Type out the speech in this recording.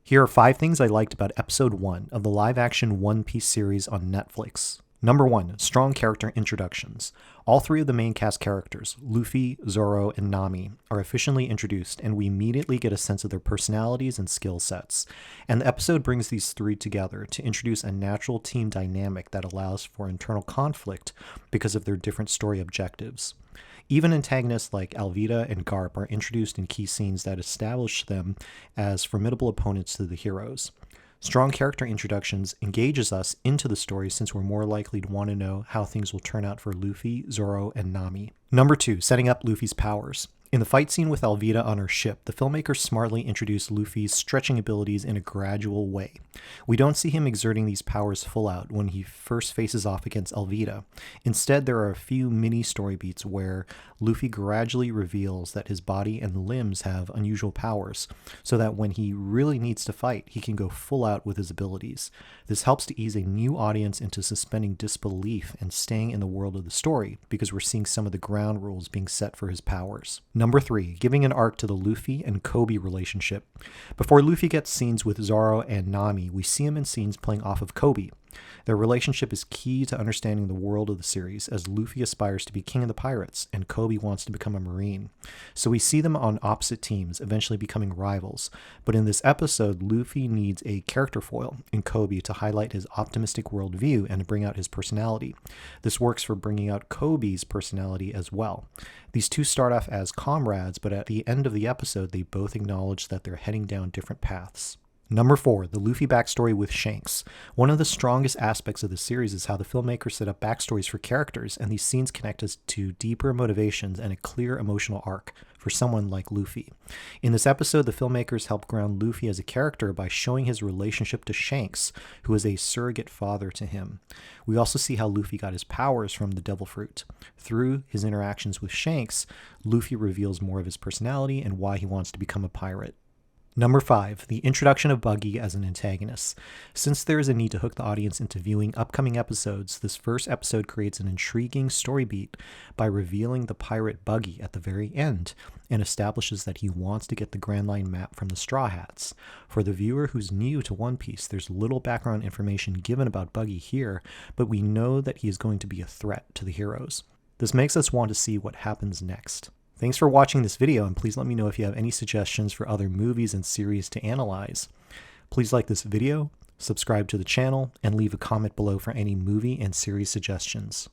Here are 5 things I liked about episode 1 of the live-action One Piece series on Netflix. Number 1, strong character introductions. All 3 of the main cast characters, Luffy, Zoro, and Nami, are efficiently introduced, and we immediately get a sense of their personalities and skill sets. And the episode brings these 3 together to introduce a natural team dynamic that allows for internal conflict because of their different story objectives. Even antagonists like Alvida and Garp are introduced in key scenes that establish them as formidable opponents to the heroes. Strong character introductions engages us into the story since we're more likely to want to know how things will turn out for Luffy, Zoro, and Nami. Number 2, setting up Luffy's powers. In the fight scene with Alvida on her ship, the filmmakers smartly introduce Luffy's stretching abilities in a gradual way. We don't see him exerting these powers full out when he first faces off against Alvida. Instead, there are a few mini story beats where Luffy gradually reveals that his body and limbs have unusual powers, so that when he really needs to fight, he can go full out with his abilities. This helps to ease a new audience into suspending disbelief and staying in the world of the story, because we're seeing some of the ground rules being set for his powers. Number 3, giving an arc to the Luffy and Koby relationship. Before Luffy gets scenes with Zoro and Nami, we see him in scenes playing off of Koby. Their relationship is key to understanding the world of the series, as Luffy aspires to be king of the pirates and Koby wants to become a marine. So we see them on opposite teams, eventually becoming rivals. But in this episode, Luffy needs a character foil in Koby to highlight his optimistic worldview and to bring out his personality. This works for bringing out Koby's personality as well. These two start off as comrades, but at the end of the episode, they both acknowledge that they're heading down different paths. Number 4, the Luffy backstory with Shanks. One of the strongest aspects of the series is how the filmmakers set up backstories for characters, and these scenes connect us to deeper motivations and a clear emotional arc for someone like Luffy. In this episode, the filmmakers help ground Luffy as a character by showing his relationship to Shanks, who is a surrogate father to him. We also see how Luffy got his powers from the Devil Fruit. Through his interactions with Shanks, Luffy reveals more of his personality and why he wants to become a pirate. Number 5, the introduction of Buggy as an antagonist. Since there is a need to hook the audience into viewing upcoming episodes, this first episode creates an intriguing story beat by revealing the pirate Buggy at the very end and establishes that he wants to get the Grand Line map from the Straw Hats. For the viewer who's new to One Piece, there's little background information given about Buggy here, but we know that he is going to be a threat to the heroes. This makes us want to see what happens next. Thanks for watching this video, and please let me know if you have any suggestions for other movies and series to analyze. Please like this video, subscribe to the channel, and leave a comment below for any movie and series suggestions.